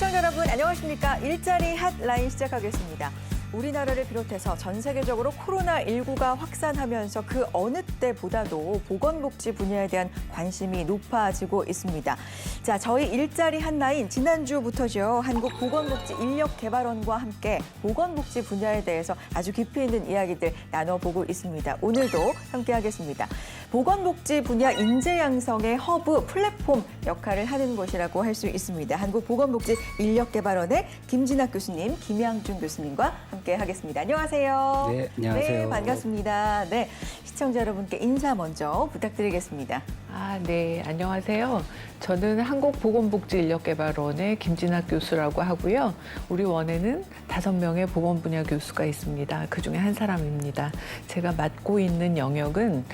시청자 여러분 안녕하십니까? 일자리 핫라인 시작하겠습니다. 우리나라를 비롯해서 전 세계적으로 코로나19가 확산하면서 그 어느 때보다도 보건복지 분야에 대한 관심이 높아지고 있습니다. 자, 저희 일자리 핫라인 지난주부터죠. 한국보건복지인력개발원과 함께 보건복지 분야에 대해서 아주 깊이 있는 이야기들 나눠보고 있습니다. 오늘도 함께하겠습니다. 보건복지 분야 인재 양성의 허브 플랫폼 역할을 하는 곳이라고 할 수 있습니다. 한국보건복지인력개발원의 김진학 교수님, 김양준 교수님과 함께하겠습니다. 안녕하세요. 네, 안녕하세요. 네, 반갑습니다. 네, 시청자 여러분께 인사 먼저 부탁드리겠습니다. 네, 안녕하세요. 저는 한국보건복지인력개발원의 김진학 교수라고 하고요. 우리 원에는 5명의 보건 분야 교수가 있습니다. 그중에 한 사람입니다. 제가 맡고 있는 영역은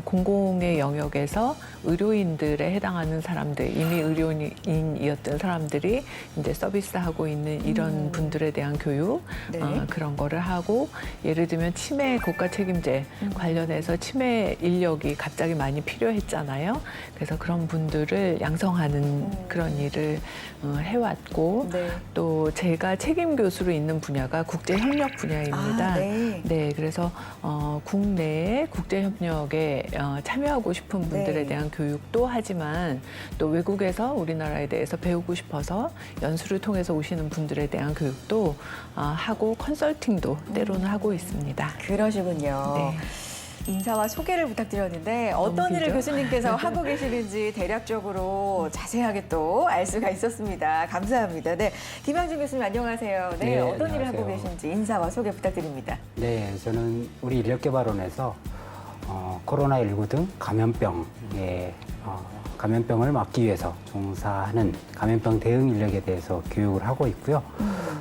공공의 영역에서 의료인들에 해당하는 사람들, 이미 의료인이었던 사람들이 이제 서비스하고 있는 이런 분들에 대한 교육, 네. 그런 거를 하고, 예를 들면 치매 국가 책임제 관련해서 치매 인력이 갑자기 많이 필요했잖아요. 그래서 그런 분들을 양성하는 그런 일을 해왔고, 네. 또 제가 책임 교수로 있는 분야가 국제협력 분야입니다. 네. 그래서 국내에 국제협력에 참여하고 싶은 분들에 네. 대한 교육도 하지만 또 외국에서 우리나라에 대해서 배우고 싶어서 연수를 통해서 오시는 분들에 대한 교육도 하고 컨설팅도 때로는 하고 있습니다. 그러시군요. 네. 인사와 소개를 부탁드렸는데 어떤 일을 길죠? 교수님께서 하고 계시는지 대략적으로 자세하게 또 알 수가 있었습니다. 감사합니다. 네, 김양준 교수님 안녕하세요. 네, 네, 어떤 일을 안녕하세요. 하고 계신지 인사와 소개 부탁드립니다. 네, 저는 우리 인력개발원에서 코로나19 등 감염병을 막기 위해서 종사하는 감염병 대응 인력에 대해서 교육을 하고 있고요.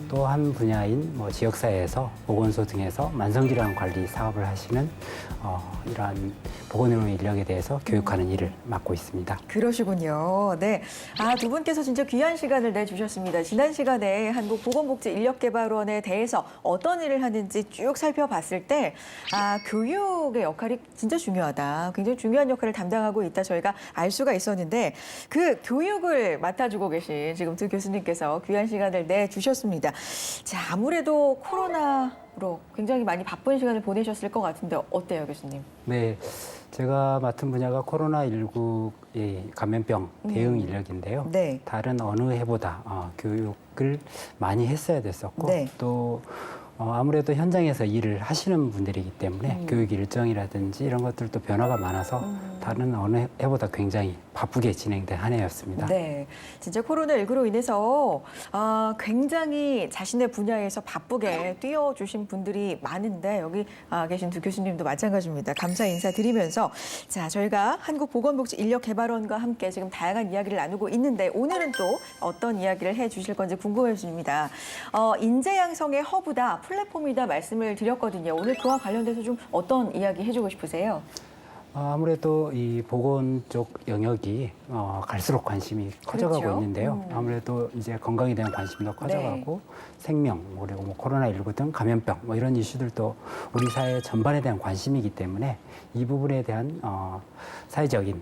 또 한 분야인 지역사회에서 보건소 등에서 만성질환 관리 사업을 하시는 이러한 보건의료 인력에 대해서 교육하는 일을 맡고 있습니다. 그러시군요. 네. 두 분께서 진짜 귀한 시간을 내주셨습니다. 지난 시간에 한국보건복지인력개발원에 대해서 어떤 일을 하는지 쭉 살펴봤을 때, 교육의 역할이 진짜 중요하다. 굉장히 중요한 역할을 담당하고 있다. 저희가 알 수가 있었는데, 그 교육을 맡아주고 계신 지금 두 교수님께서 귀한 시간을 내주셨습니다. 자, 아무래도 코로나로 굉장히 많이 바쁜 시간을 보내셨을 것 같은데 어때요, 교수님? 네, 제가 맡은 분야가 코로나19의 감염병 대응 인력인데요. 네. 다른 어느 해보다 교육을 많이 했어야 됐었고, 네. 또 아무래도 현장에서 일을 하시는 분들이기 때문에 교육 일정이라든지 이런 것들도 변화가 많아서 다른 어느 해보다 굉장히 바쁘게 진행된 한 해였습니다. 네, 진짜 코로나19로 인해서 굉장히 자신의 분야에서 바쁘게 뛰어주신 분들이 많은데 여기 계신 두 교수님도 마찬가지입니다. 감사 인사드리면서 자, 저희가 한국보건복지인력개발원과 함께 지금 다양한 이야기를 나누고 있는데 오늘은 또 어떤 이야기를 해주실 건지 궁금해집니다. 인재 양성의 허브다, 플랫폼이다 말씀을 드렸거든요. 오늘 그와 관련돼서 좀 어떤 이야기 해주고 싶으세요? 아무래도 이 보건 쪽 영역이 갈수록 관심이 커져가고 그렇죠. 있는데요. 아무래도 이제 건강에 대한 관심도 커져가고 생명, 그리고 코로나19 등 감염병 이런 이슈들도 우리 사회 전반에 대한 관심이기 때문에 이 부분에 대한 사회적인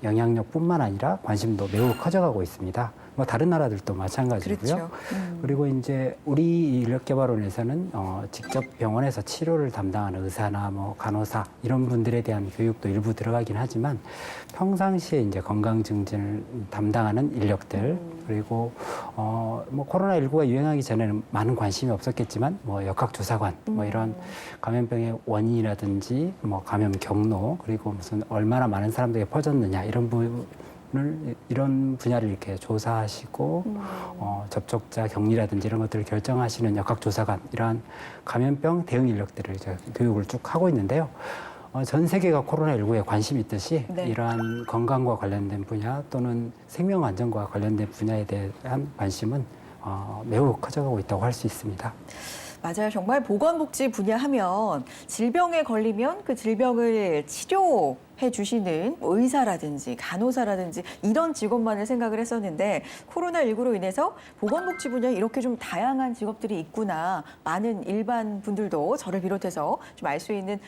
영향력뿐만 아니라 관심도 매우 커져가고 있습니다. 다른 나라들도 마찬가지고요. 그렇죠. 그리고 이제 우리 인력개발원에서는 직접 병원에서 치료를 담당하는 의사나 간호사 이런 분들에 대한 교육도 일부 들어가긴 하지만 평상시에 이제 건강 증진을 담당하는 인력들 그리고 코로나19가 유행하기 전에는 많은 관심이 없었겠지만 역학조사관 이런 감염병의 원인이라든지 감염 경로 그리고 무슨 얼마나 많은 사람들에게 퍼졌느냐 이런 이런 분야를 이렇게 조사하시고 접촉자 격리라든지 이런 것들을 결정하시는 역학조사관 이러한 감염병 대응 인력들을 이제 교육을 쭉 하고 있는데요. 전 세계가 코로나19에 관심이 있듯이 네. 이러한 건강과 관련된 분야 또는 생명 안전과 관련된 분야에 대한 관심은 매우 커져가고 있다고 할 수 있습니다. 맞아요. 정말 보건복지 분야 하면 질병에 걸리면 그 질병을 치료 해주시는 뭐 의사라든지 간호사라든지 이런 직업만을 생각을 했었는데 코로나19로 인해서 보건복지 분야에 이렇게 좀 다양한 직업들이 있구나. 많은 일반 분들도 저를 비롯해서 좀 알 수 있는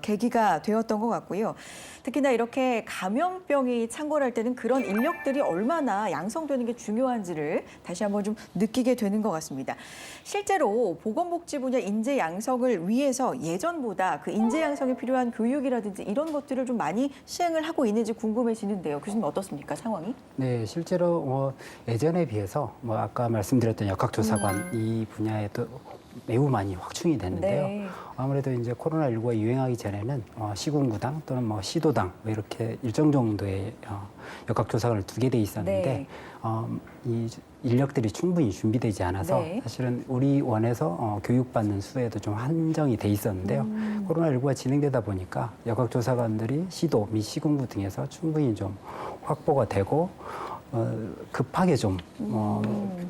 계기가 되었던 것 같고요. 특히나 이렇게 감염병이 창궐할 때는 그런 인력들이 얼마나 양성되는 게 중요한지를 다시 한번 좀 느끼게 되는 것 같습니다. 실제로 보건복지 분야 인재 양성을 위해서 예전보다 그 인재 양성에 필요한 교육이라든지 이런 것들을 좀 많이 시행을 하고 있는지 궁금해지는데요. 교수님 어떻습니까, 상황이? 네, 실제로 예전에 비해서 아까 말씀드렸던 역학조사관 이 분야에도 매우 많이 확충이 됐는데요. 네. 아무래도 이제 코로나19가 유행하기 전에는 시군구당 또는 시도당 이렇게 일정 정도의 역학조사관을 두게 돼 있었는데 네. 이 인력들이 충분히 준비되지 않아서 네. 사실은 우리 원에서 교육받는 수에도 좀 한정이 돼 있었는데요. 코로나19가 진행되다 보니까 역학조사관들이 시도 및 시군구 등에서 충분히 좀 확보가 되고 급하게 좀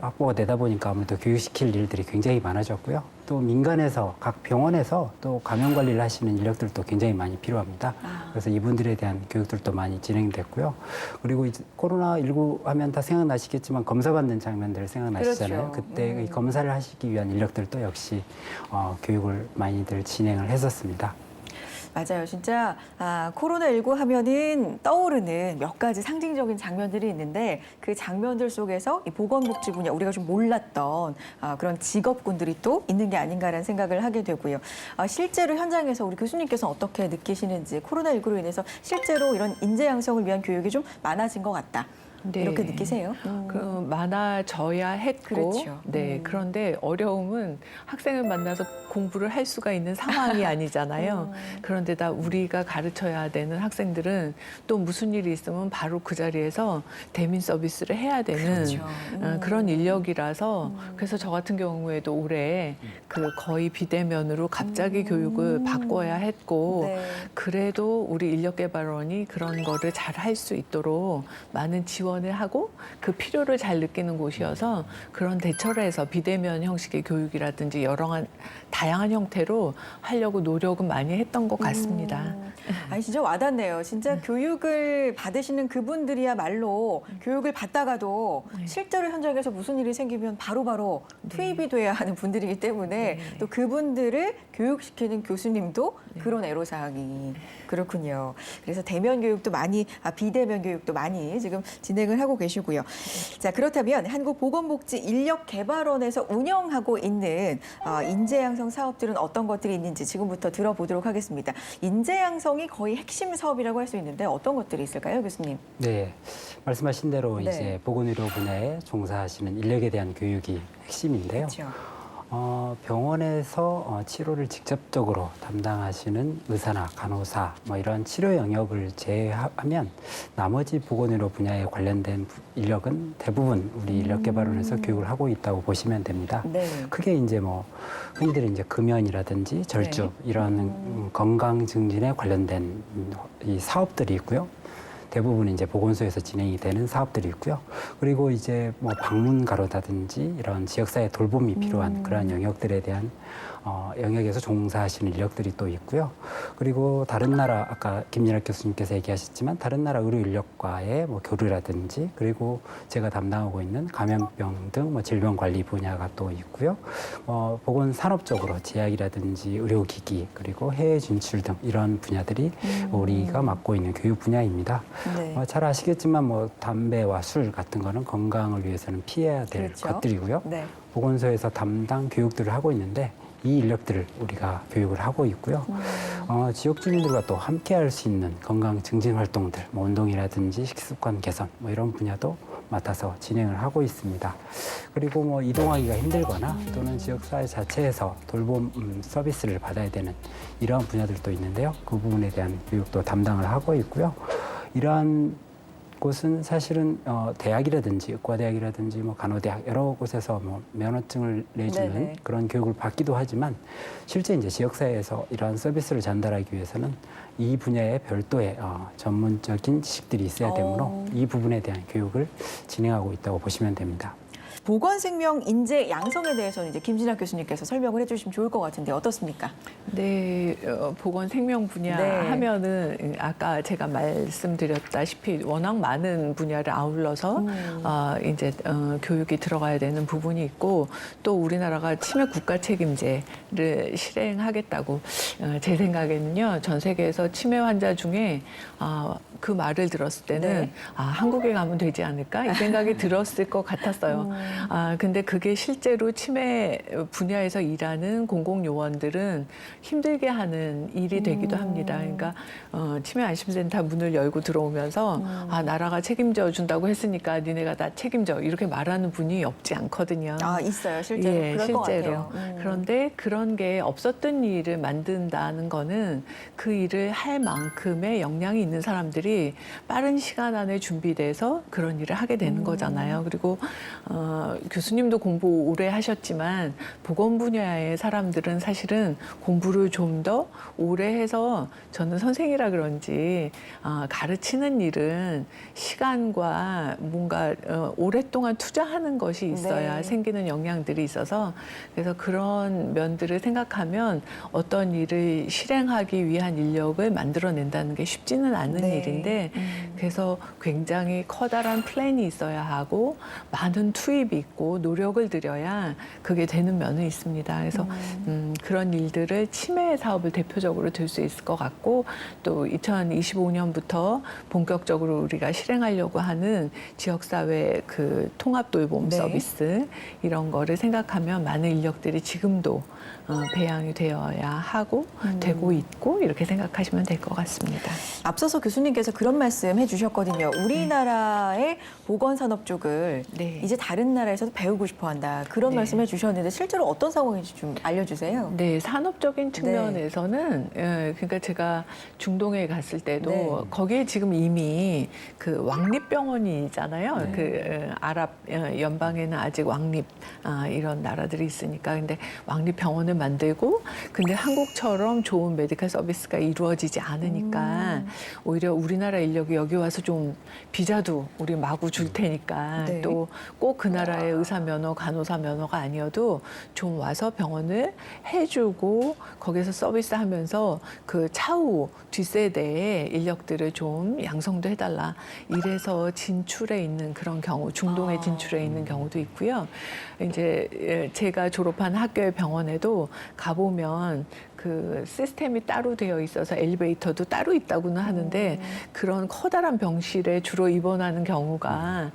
확보가 되다 보니까 아무래도 교육시킬 일들이 굉장히 많아졌고요. 또 민간에서 각 병원에서 또 감염 관리를 하시는 인력들도 굉장히 많이 필요합니다. 그래서 이분들에 대한 교육들도 많이 진행됐고요. 그리고 이제 코로나19 하면 다 생각나시겠지만 검사받는 장면들 생각나시잖아요. 그렇죠. 그때 이 검사를 하시기 위한 인력들도 역시 교육을 많이들 진행을 했었습니다. 맞아요. 진짜 코로나19 하면은 떠오르는 몇 가지 상징적인 장면들이 있는데 그 장면들 속에서 이 보건복지 분야 우리가 좀 몰랐던 그런 직업군들이 또 있는 게 아닌가라는 생각을 하게 되고요. 실제로 현장에서 우리 교수님께서는 어떻게 느끼시는지 코로나19로 인해서 실제로 이런 인재 양성을 위한 교육이 좀 많아진 것 같다. 네. 이렇게 느끼세요? 많아져야 했고, 그렇죠. 네. 그런데 어려움은 학생을 만나서 공부를 할 수가 있는 상황이 아니잖아요. 그런데다 우리가 가르쳐야 되는 학생들은 또 무슨 일이 있으면 바로 그 자리에서 대민 서비스를 해야 되는 그렇죠. 그런 인력이라서 그래서 저 같은 경우에도 올해 그 거의 비대면으로 갑자기 교육을 바꿔야 했고 네. 그래도 우리 인력개발원이 그런 거를 잘 할 수 있도록 많은 지원을 하고 그 필요를 잘 느끼는 곳이어서 그런 대처를 해서 비대면 형식의 교육이라든지 여러 다양한 형태로 하려고 노력은 많이 했던 것 같습니다. 아니 진짜 와닿네요. 진짜 교육을 받으시는 그분들이야말로 교육을 받다가도 네. 실제로 현장에서 무슨 일이 생기면 바로바로 투입이 돼야 하는 분들이기 때문에 네. 또 그분들을 교육시키는 교수님도 그런 애로사항이 그렇군요. 그래서 대면 교육도 많이 비대면 교육도 많이 지금 진행을 하고 계시고요. 자, 그렇다면 한국보건복지인력개발원에서 운영하고 있는 인재 양성 사업들은 어떤 것들이 있는지 지금부터 들어보도록 하겠습니다. 인재 양성이 거의 핵심 사업이라고 할 수 있는데 어떤 것들이 있을까요, 교수님? 네, 말씀하신 대로 네. 이제 보건의료 분야에 종사하시는 인력에 대한 교육이 핵심인데요. 그렇죠. 병원에서 치료를 직접적으로 담당하시는 의사나 간호사 이런 치료 영역을 제외하면 나머지 보건의료 분야에 관련된 인력은 대부분 우리 인력개발원에서 교육을 하고 있다고 보시면 됩니다. 네. 크게 이제 흔히들 이제 금연이라든지 절주 이런 건강 증진에 관련된 이 사업들이 있고요. 대부분 이제 보건소에서 진행이 되는 사업들이 있고요. 그리고 이제 방문가로다든지 이런 지역사회 돌봄이 필요한 그러한 영역들에 대한 영역에서 종사하시는 인력들이 또 있고요. 그리고 다른 나라 아까 김진학 교수님께서 얘기하셨지만 다른 나라 의료 인력과의 교류라든지 그리고 제가 담당하고 있는 감염병 등 질병 관리 분야가 또 있고요. 보건 산업적으로 제약이라든지 의료기기 그리고 해외 진출 등 이런 분야들이 우리가 맡고 있는 교육 분야입니다. 네. 잘 아시겠지만 담배와 술 같은 거는 건강을 위해서는 피해야 될 그렇죠. 것들이고요. 네. 보건소에서 담당 교육들을 하고 있는데 이 인력들을 우리가 교육을 하고 있고요. 지역 주민들과 또 함께 할 수 있는 건강 증진 활동들, 운동이라든지 식습관 개선 이런 분야도 맡아서 진행을 하고 있습니다. 그리고 이동하기가 힘들거나 또는 지역사회 자체에서 돌봄 서비스를 받아야 되는 이러한 분야들도 있는데요. 그 부분에 대한 교육도 담당을 하고 있고요. 이러한 곳은 사실은 대학이라든지 의과대학이라든지 간호대학 여러 곳에서 면허증을 내주는 네네. 그런 교육을 받기도 하지만 실제 이제 지역사회에서 이러한 서비스를 전달하기 위해서는 이 분야에 별도의 전문적인 지식들이 있어야 되므로 이 부분에 대한 교육을 진행하고 있다고 보시면 됩니다. 보건생명 인재 양성에 대해서는 이제 김진학 교수님께서 설명을 해주시면 좋을 것 같은데 어떻습니까? 네, 보건 생명 분야 네. 하면은 아까 제가 말씀드렸다시피 워낙 많은 분야를 아울러서 이제 교육이 들어가야 되는 부분이 있고 또 우리나라가 치매 국가 책임제를 실행하겠다고 제 생각에는요 전 세계에서 치매 환자 중에 그 말을 들었을 때는 네. 한국에 가면 되지 않을까 이 생각이 들었을 것 같았어요. 근데 그게 실제로 치매 분야에서 일하는 공공요원들은 힘들게 하는 일이 되기도 합니다. 그러니까 치매 안심센터 문을 열고 들어오면서 나라가 책임져 준다고 했으니까 니네가 다 책임져 이렇게 말하는 분이 없지 않거든요. 있어요. 실제로. 예, 그럴 것 실제로. 같아요. 그런데 그런 게 없었던 일을 만든다는 거는 그 일을 할 만큼의 역량이 있는 사람들이 빠른 시간 안에 준비돼서 그런 일을 하게 되는 거잖아요. 그리고 교수님도 공부 오래 하셨지만 보건 분야의 사람들은 사실은 공부를 좀 더 오래 해서 저는 선생이라 그런지 가르치는 일은 시간과 뭔가 오랫동안 투자하는 것이 있어야 네. 생기는 역량들이 있어서 그래서 그런 면들을 생각하면 어떤 일을 실행하기 위한 인력을 만들어낸다는 게 쉽지는 않은 네. 일인데 그래서 굉장히 커다란 플랜이 있어야 하고 많은 투입이 있고 노력을 들여야 그게 되는 면은 있습니다. 그래서 그런 일들을 치매 사업을 대표적으로 들 수 있을 것 같고 또 2025년부터 본격적으로 우리가 실행하려고 하는 지역사회 그 통합돌봄 네. 서비스 이런 거를 생각하면 많은 인력들이 지금도 배양이 되어야 하고 되고 있고 이렇게 생각하시면 될 것 같습니다. 앞서서 교수님께서 그런 말씀 해주셨거든요. 우리나라의 보건산업 쪽을 네. 이제 다른 나라에서도 배우고 싶어한다. 그런 네. 말씀 해주셨는데 실제로 어떤 상황인지 좀 알려주세요. 네, 산업적인 측면에서는 그러니까 제가 중동에 갔을 때도 네. 거기에 지금 이미 그 왕립병원이 있잖아요. 네. 그 아랍 연방에는 아직 왕립 이런 나라들이 있으니까 근데 왕립병원을 만들고 근데 한국처럼 좋은 메디컬 서비스가 이루어지지 않으니까 오히려 우리나라 인력이 여기 와서 좀 비자도 우리 마구 줄 테니까 네. 또 꼭 그 나라의 의사 면허, 간호사 면허가 아니어도 좀 와서 병원을 해주고 거기서 서비스하면서 그 차후 뒷세대의 인력들을 좀 양성도 해달라. 이래서 진출해 있는 그런 경우, 중동에 진출해 있는 경우도 있고요. 이제 제가 졸업한 학교의 병원에도 가보면 그 시스템이 따로 되어 있어서 엘리베이터도 따로 있다고는 하는데 그런 커다란 병실에 주로 입원하는 경우가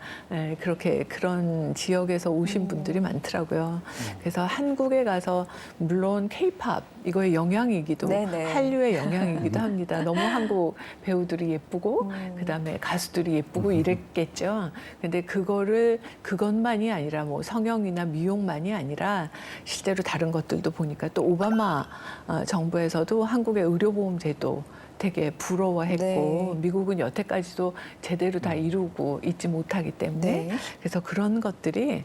그렇게 그런 지역에서 오신 분들이 많더라고요. 그래서 한국에 가서 물론 K-팝 이거의 영향이기도 네네. 한류의 영향이기도 합니다. 너무 한국 배우들이 예쁘고 그다음에 가수들이 예쁘고 이랬겠죠. 근데 그것만이 아니라 뭐 성형이나 미용만이 아니라 실제로 다른 것들도 보니까 또 오바마 정부에서도 한국의 의료보험 제도 되게 부러워했고 네. 미국은 여태까지도 제대로 다 이루고 있지 못하기 때문에 네. 그래서 그런 것들이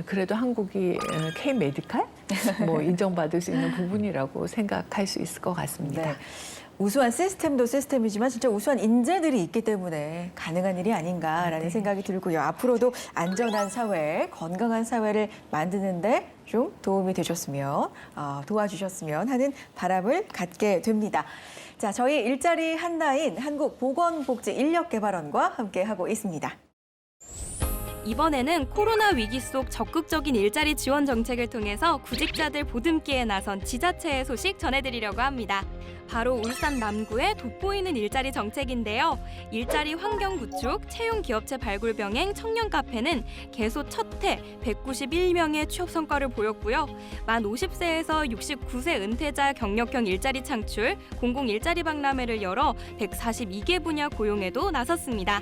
그래도 한국이 K-메디칼 뭐 인정받을 수 있는 부분이라고 생각할 수 있을 것 같습니다. 네. 우수한 시스템도 시스템이지만 진짜 우수한 인재들이 있기 때문에 가능한 일이 아닌가라는 생각이 들고요. 앞으로도 안전한 사회, 건강한 사회를 만드는데 좀 도움이 되셨으면 도와주셨으면 하는 바람을 갖게 됩니다. 자, 저희 일자리 한나인 한국보건복지인력개발원과 함께하고 있습니다. 이번에는 코로나 위기 속 적극적인 일자리 지원 정책을 통해서 구직자들 보듬기에 나선 지자체의 소식 전해드리려고 합니다. 바로 울산 남구의 돋보이는 일자리 정책인데요. 일자리 환경 구축, 채용 기업체 발굴 병행 청년 카페는 개소 첫 해 191명의 취업 성과를 보였고요. 만 50세에서 69세 은퇴자 경력형 일자리 창출, 공공 일자리 박람회를 열어 142개 분야 고용에도 나섰습니다.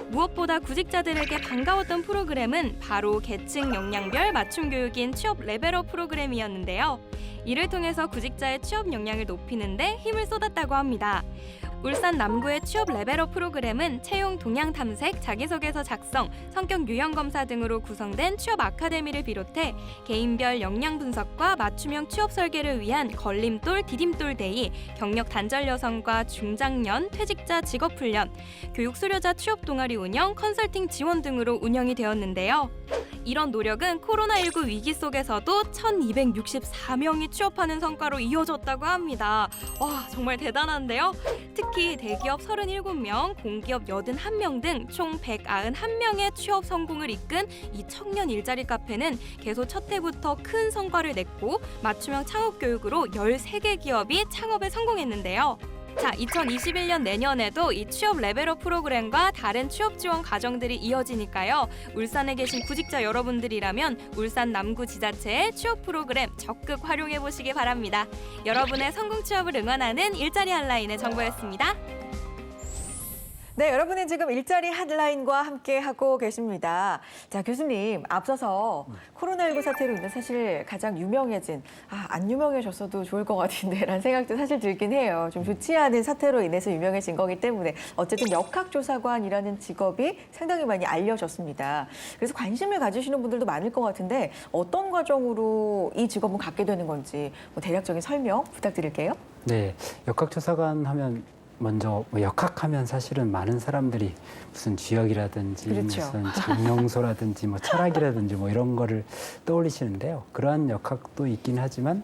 무엇보다 구직자들에게 반가웠던 프로그램은 바로 계층 역량별 맞춤 교육인 취업 레벨업 프로그램이었는데요. 이를 통해서 구직자의 취업 역량을 높이는 데 힘을 쏟았다고 합니다. 울산 남구의 취업 레벨업 프로그램은 채용 동향 탐색, 자기소개서 작성, 성격 유형 검사 등으로 구성된 취업 아카데미를 비롯해 개인별 역량 분석과 맞춤형 취업 설계를 위한 걸림돌, 디딤돌 데이, 경력 단절 여성과 중장년, 퇴직자 직업 훈련, 교육 수료자 취업 동아리 운영, 컨설팅 지원 등으로 운영이 되었는데요. 이런 노력은 코로나19 위기 속에서도 1,264명이 취업하는 성과로 이어졌다고 합니다. 와, 정말 대단한데요. 특히 대기업 37명, 공기업 81명 등 총 191명의 취업 성공을 이끈 이 청년 일자리 카페는 개소 첫 해부터 큰 성과를 냈고 맞춤형 창업 교육으로 13개 기업이 창업에 성공했는데요. 자, 2021년 내년에도 이 취업 레벨업 프로그램과 다른 취업 지원 과정들이 이어지니까요. 울산에 계신 구직자 여러분들이라면 울산 남구 지자체의 취업 프로그램 적극 활용해 보시기 바랍니다. 여러분의 성공 취업을 응원하는 일자리 핫라인의 정보였습니다. 네, 여러분은 지금 일자리 핫라인과 함께 하고 계십니다. 자, 교수님, 앞서서 코로나19 사태로 인해 사실 가장 유명해진, 안 유명해졌어도 좋을 것 같은데 라는 생각도 사실 들긴 해요. 좀 좋지 않은 사태로 인해서 유명해진 거기 때문에 어쨌든 역학조사관이라는 직업이 상당히 많이 알려졌습니다. 그래서 관심을 가지시는 분들도 많을 것 같은데 어떤 과정으로 이 직업을 갖게 되는 건지 뭐 대략적인 설명 부탁드릴게요. 네, 역학조사관 하면 먼저 역학하면 사실은 많은 사람들이 무슨 쥐역이라든지 그렇죠. 무슨 장명소라든지 뭐 철학이라든지 뭐 이런 거를 떠올리시는데요. 그러한 역학도 있긴 하지만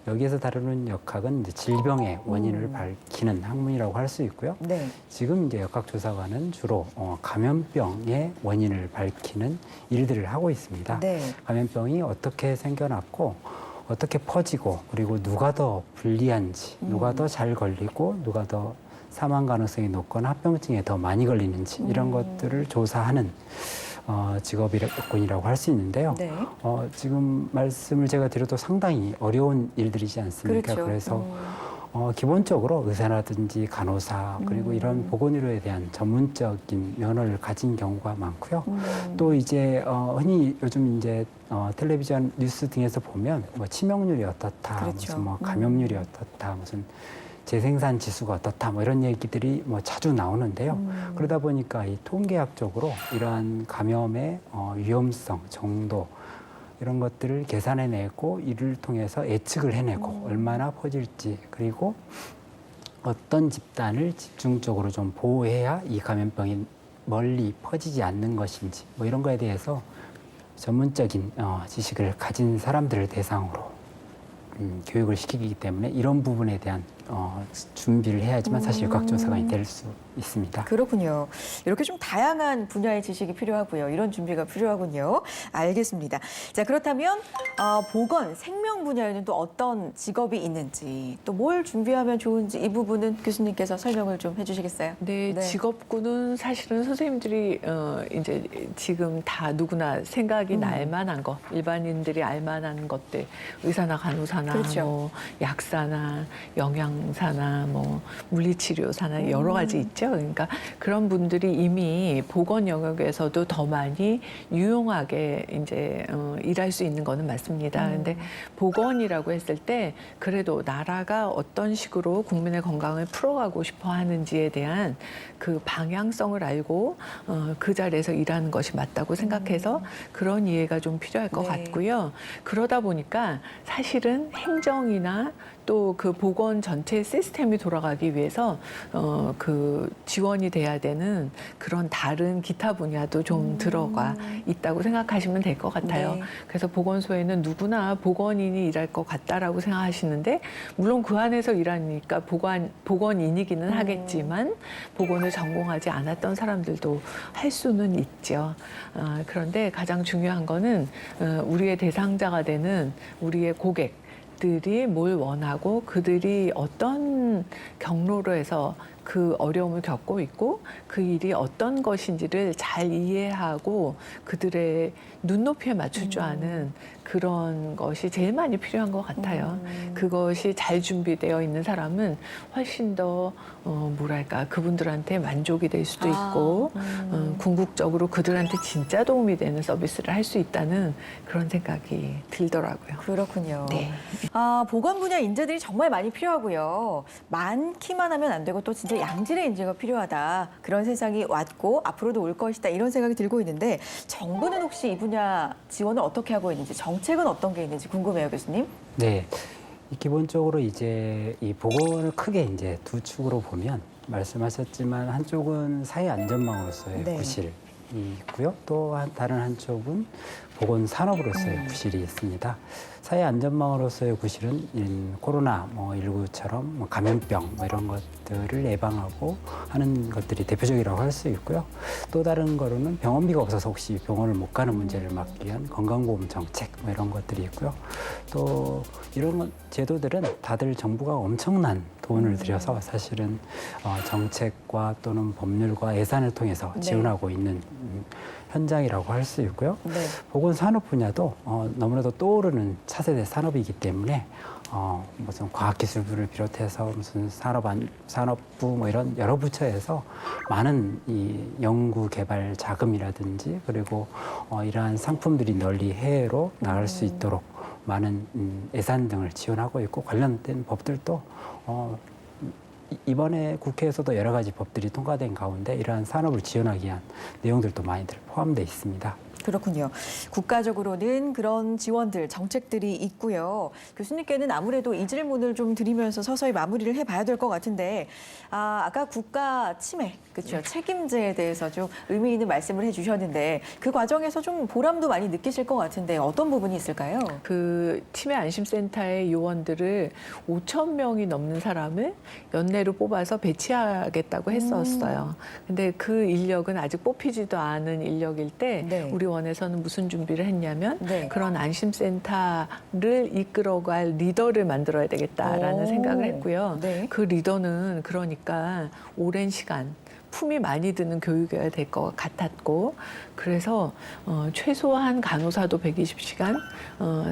여기에서 다루는 역학은 이제 질병의 원인을 밝히는 학문이라고 할 수 있고요. 네. 지금 이제 역학조사관은 주로 감염병의 원인을 밝히는 일들을 하고 있습니다. 네. 감염병이 어떻게 생겨났고 어떻게 퍼지고 그리고 누가 더 불리한지, 누가 더 잘 걸리고 누가 더 사망 가능성이 높거나 합병증에 더 많이 걸리는지 이런 것들을 조사하는 직업군이라고 할 수 있는데요. 네. 지금 말씀을 제가 드려도 상당히 어려운 일들이지 않습니까? 그렇죠. 그래서 기본적으로 의사라든지 간호사 그리고 이런 보건의료에 대한 전문적인 면허를 가진 경우가 많고요. 또 이제 흔히 요즘 이제 텔레비전 뉴스 등에서 보면 뭐 치명률이 어떻다, 그렇죠. 무슨 뭐 감염률이 어떻다, 무슨 재생산 지수가 어떻다, 뭐 이런 얘기들이 뭐 자주 나오는데요. 그러다 보니까 이 통계학적으로 이러한 감염의 위험성, 정도 이런 것들을 계산해내고 이를 통해서 예측을 해내고 얼마나 퍼질지 그리고 어떤 집단을 집중적으로 좀 보호해야 이 감염병이 멀리 퍼지지 않는 것인지 뭐 이런 거에 대해서 전문적인 지식을 가진 사람들을 대상으로 교육을 시키기 때문에 이런 부분에 대한 준비를 해야지만 사실 역학조사관이 될 수 있습니다. 그렇군요. 이렇게 좀 다양한 분야의 지식이 필요하고요. 이런 준비가 필요하군요. 알겠습니다. 자, 그렇다면 보건, 생명 분야에는 또 어떤 직업이 있는지 또 뭘 준비하면 좋은지 이 부분은 교수님께서 설명을 좀 해주시겠어요? 네, 네. 직업군은 사실은 선생님들이 이제 지금 다 누구나 생각이 날 만한 거, 일반인들이 알 만한 것들, 의사나 간호사나 그렇죠. 뭐 약사나 영양사나 뭐 물리치료사나 여러 가지 있죠. 그러니까 그런 분들이 이미 보건 영역에서도 더 많이 유용하게 이제 일할 수 있는 거는 맞습니다. 근데 보건이라고 했을 때 그래도 나라가 어떤 식으로 국민의 건강을 풀어가고 싶어 하는지에 대한 그 방향성을 알고 그 자리에서 일하는 것이 맞다고 생각해서 그런 이해가 좀 필요할 것 네. 같고요. 그러다 보니까 사실은 행정이나 또 그 보건 전체 시스템이 돌아가기 위해서 그 지원이 돼야 되는 그런 다른 기타 분야도 좀 들어가 있다고 생각하시면 될 것 같아요. 네. 그래서 보건소에는 누구나 보건인이 일할 것 같다라고 생각하시는데 물론 그 안에서 일하니까 보건인이기는 하겠지만 보건을 전공하지 않았던 사람들도 할 수는 있죠. 그런데 가장 중요한 거는 우리의 대상자가 되는 우리의 고객들이 뭘 원하고 그들이 어떤 경로로 해서 그 어려움을 겪고 있고 그 일이 어떤 것인지를 잘 이해하고 그들의 눈높이에 맞출 줄 아는 그런 것이 제일 많이 필요한 것 같아요. 그것이 잘 준비되어 있는 사람은 훨씬 더 뭐랄까 그분들한테 만족이 될 수도 있고 궁극적으로 그들한테 진짜 도움이 되는 서비스를 할 수 있다는 그런 생각이 들더라고요. 그렇군요. 네. 보건 분야 인재들이 정말 많이 필요하고요. 많기만 하면 안 되고 또 진짜 사실 양질의 인재가 필요하다. 그런 세상이 왔고 앞으로도 올 것이다. 이런 생각이 들고 있는데 정부는 혹시 이 분야 지원을 어떻게 하고 있는지 정책은 어떤 게 있는지 궁금해요, 교수님. 네. 기본적으로 이제 이 보건을 크게 이제 두 축으로 보면 말씀하셨지만 한쪽은 사회 안전망으로서의 네. 구실이 있고요. 또 다른 한쪽은 보건 산업으로서의 구실이 있습니다. 사회 안전망으로서의 구실은 코로나 19처럼 감염병 이런 것들을 예방하고 하는 것들이 대표적이라고 할 수 있고요. 또 다른 거로는 병원비가 없어서 혹시 병원을 못 가는 문제를 막기 위한 건강보험 정책 이런 것들이 있고요. 또 이런 제도들은 다들 정부가 엄청난 돈을 들여서 사실은 정책과 또는 법률과 예산을 통해서 네. 지원하고 있는 현장이라고 할 수 있고요. 네. 보건산업 분야도 너무나도 떠오르는 차세대 산업이기 때문에 무슨 과학기술부를 비롯해서 무슨 산업부 이런 여러 부처에서 많은 이 연구 개발 자금이라든지 그리고 이러한 상품들이 널리 해외로 나갈 수 있도록 많은 예산 등을 지원하고 있고 관련된 법들도 이번에 국회에서도 여러 가지 법들이 통과된 가운데 이러한 산업을 지원하기 위한 내용들도 많이들 포함되어 있습니다. 그렇군요. 국가적으로는 그런 지원들, 정책들이 있고요. 교수님께는 아무래도 이 질문을 좀 드리면서 서서히 마무리를 해봐야 될 것 같은데, 아까 국가 침해, 그렇죠? 책임제에 대해서 좀 의미 있는 말씀을 해주셨는데 그 과정에서 좀 보람도 많이 느끼실 것 같은데 어떤 부분이 있을까요? 그 치매 안심센터의 요원들을 5천 명이 넘는 사람을 연내로 뽑아서 배치하겠다고 했었어요. 근데 그 인력은 아직 뽑히지도 않은 인력일 때 네. 우리 원에서는 무슨 준비를 했냐면 네. 그런 안심센터를 이끌어갈 리더를 만들어야 되겠다라는 오. 생각을 했고요. 네. 그 리더는 그러니까 오랜 시간 품이 많이 드는 교육이어야 될 것 같았고 그래서 최소한 간호사도 120시간,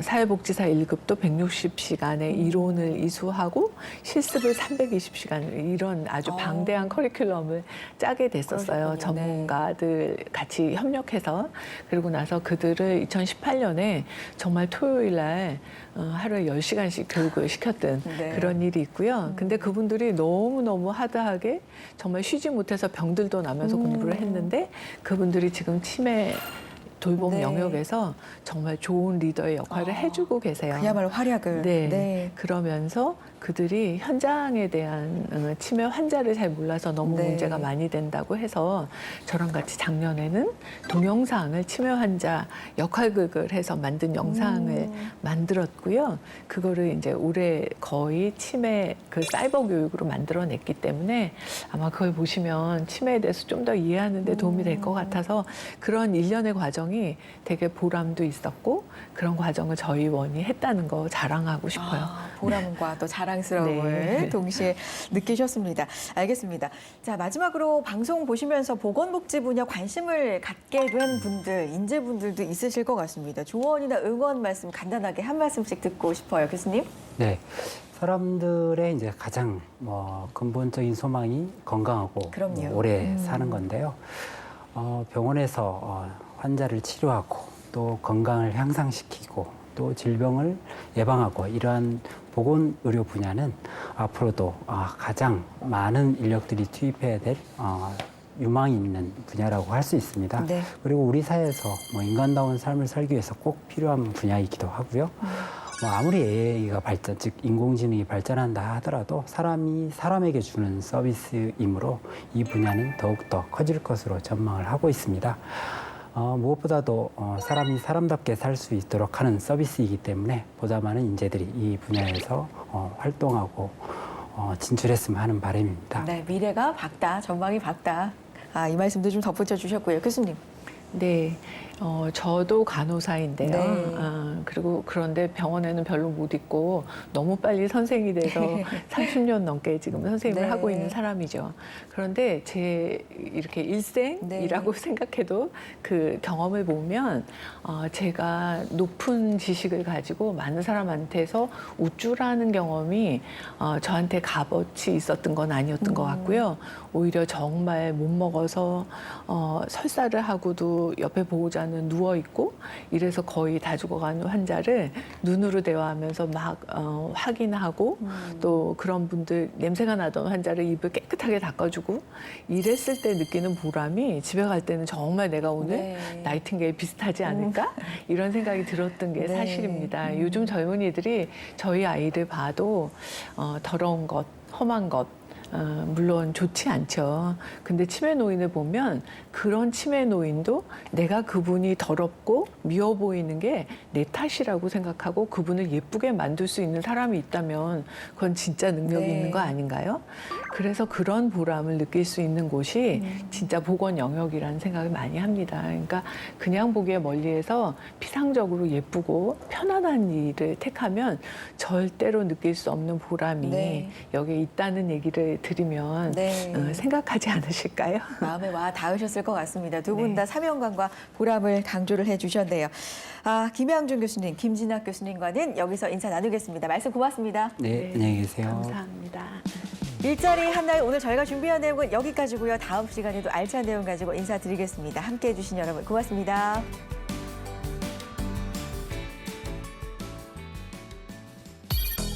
사회복지사 1급도 160시간의 이론을 이수하고 실습을 320시간 이런 아주 방대한 커리큘럼을 짜게 됐었어요. 그러셨군요. 전문가들 같이 협력해서 그리고 나서 그들을 2018년에 정말 토요일 날 하루에 10시간씩 교육을 시켰던 네. 그런 일이 있고요. 근데 그분들이 너무너무 하드하게 정말 쉬지 못해서 병들도 나면서 공부를 했는데 그분들이 지금 치매 돌봄 네. 영역에서 정말 좋은 리더의 역할을 해주고 계세요. 그야말로 활약을. 네. 그러면서 그들이 현장에 대한 치매 환자를 잘 몰라서 너무 네. 문제가 많이 된다고 해서 저랑 같이 작년에는 동영상을 치매 환자 역할극을 해서 만든 영상을 만들었고요. 그거를 이제 올해 거의 치매 그 사이버 교육으로 만들어냈기 때문에 아마 그걸 보시면 치매에 대해서 좀 더 이해하는 데 도움이 될 것 같아서 그런 일련의 과정이 되게 보람도 있었고 그런 과정을 저희 원이 했다는 거 자랑하고 싶어요. 보람과 또 자랑스러움을 네. 동시에 느끼셨습니다. 알겠습니다. 자, 마지막으로 방송 보시면서 보건복지 분야 관심을 갖게 된 분들, 인재분들도 있으실 것 같습니다. 조언이나 응원 말씀 간단하게 한 말씀씩 듣고 싶어요. 교수님. 네. 사람들의 이제 가장 근본적인 소망이 건강하고 그럼요. 오래 사는 건데요. 병원에서 환자를 치료하고 또 건강을 향상시키고 또 질병을 예방하고 이러한 보건의료 분야는 앞으로도 가장 많은 인력들이 투입해야 될 유망이 있는 분야라고 할 수 있습니다. 네. 그리고 우리 사회에서 인간다운 삶을 살기 위해서 꼭 필요한 분야이기도 하고요. 아무리 AI가 발전, 즉 인공지능이 발전한다 하더라도 사람이 사람에게 주는 서비스이므로 이 분야는 더욱더 커질 것으로 전망을 하고 있습니다. 무엇보다도 사람이 사람답게 살 수 있도록 하는 서비스이기 때문에 보다 많은 인재들이 이 분야에서 활동하고 진출했으면 하는 바람입니다. 네, 미래가 밝다, 전망이 밝다. 이 말씀도 좀 덧붙여 주셨고요. 교수님. 네, 저도 간호사인데요. 네. 그리고 그런데 병원에는 별로 못 있고 너무 빨리 선생이 돼서 30년 넘게 지금 선생님을 네. 하고 있는 사람이죠. 그런데 제 이렇게 일생이라고 네. 생각해도 그 경험을 보면 제가 높은 지식을 가지고 많은 사람한테서 우쭐하는 경험이 저한테 값어치 있었던 건 아니었던 것 같고요. 오히려 정말 못 먹어서 설사를 하고도 옆에 보호자 일보다는 누워 있고 이래서 거의 다 죽어가는 환자를 눈으로 대화하면서 막 확인하고 또 그런 분들 냄새가 나던 환자를 입을 깨끗하게 닦아주고 이랬을 때 느끼는 보람이 집에 갈 때는 정말 내가 오늘 네. 나이팅게일 비슷하지 않을까 이런 생각이 들었던 게 네. 사실입니다. 요즘 젊은이들이 저희 아이를 봐도 더러운 것, 험한 것 물론 좋지 않죠. 근데 치매 노인을 보면 그런 치매 노인도 내가 그분이 더럽고 미워 보이는 게 내 탓이라고 생각하고 그분을 예쁘게 만들 수 있는 사람이 있다면 그건 진짜 능력이 네. 있는 거 아닌가요? 그래서 그런 보람을 느낄 수 있는 곳이 진짜 보건 영역이라는 생각을 많이 합니다. 그러니까 그냥 보기에 멀리해서 피상적으로 예쁘고 편안한 일을 택하면 절대로 느낄 수 없는 보람이 네. 여기에 있다는 얘기를 들으면 네. 생각하지 않으실까요? 마음에 와 닿으셨을 것 같습니다. 두 분 네. 다 사명감과 보람을 강조를 해주셨네요. 김양준 교수님, 김진학 교수님과는 여기서 인사 나누겠습니다. 말씀 고맙습니다. 네, 안녕히 계세요. 감사합니다. 일자리 한나의 오늘 저희가 준비한 내용은 여기까지고요. 다음 시간에도 알찬 내용 가지고 인사드리겠습니다. 함께해 주신 여러분 고맙습니다.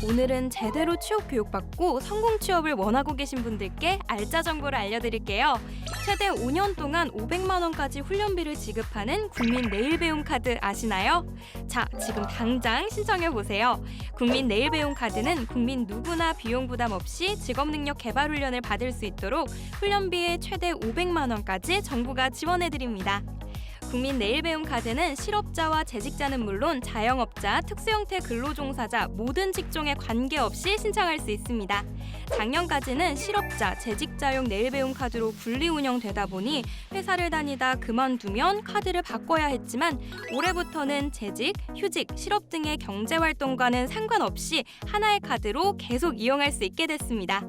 오늘은 제대로 취업 교육받고 성공 취업을 원하고 계신 분들께 알짜 정보를 알려드릴게요. 최대 5년 동안 500만 원까지 훈련비를 지급하는 국민 내일 배움 카드 아시나요? 자, 지금 당장 신청해 보세요. 국민 내일 배움 카드는 국민 누구나 비용 부담 없이 직업 능력 개발 훈련을 받을 수 있도록 훈련비의 최대 500만 원까지 정부가 지원해 드립니다. 국민 내일 배움 카드는 실업자와 재직자는 물론 자영업자, 특수형태 근로종사자 모든 직종에 관계없이 신청할 수 있습니다. 작년까지는 실업자, 재직자용 내일 배움 카드로 분리 운영되다 보니 회사를 다니다 그만두면 카드를 바꿔야 했지만 올해부터는 재직, 휴직, 실업 등의 경제활동과는 상관없이 하나의 카드로 계속 이용할 수 있게 됐습니다.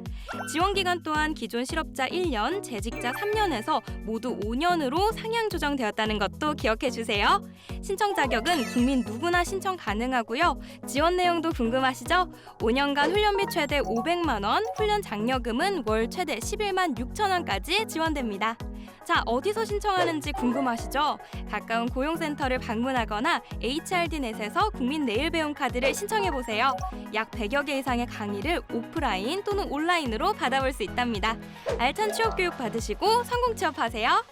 지원 기간 또한 기존 실업자 1년, 재직자 3년에서 모두 5년으로 상향 조정되었다는 것도 기억해 주세요. 신청 자격은 국민 누구나 신청 가능하고요. 지원 내용도 궁금하시죠? 5년간 훈련비 최대 500만 원, 훈련 장려금은 월 최대 11만 6천 원까지 지원됩니다. 자, 어디서 신청하는지 궁금하시죠? 가까운 고용센터를 방문하거나 HRD넷에서 국민 내일 배움 카드를 신청해 보세요. 약 100여 개 이상의 강의를 오프라인 또는 온라인으로 받아볼 수 있답니다. 알찬 취업 교육 받으시고 성공 취업하세요.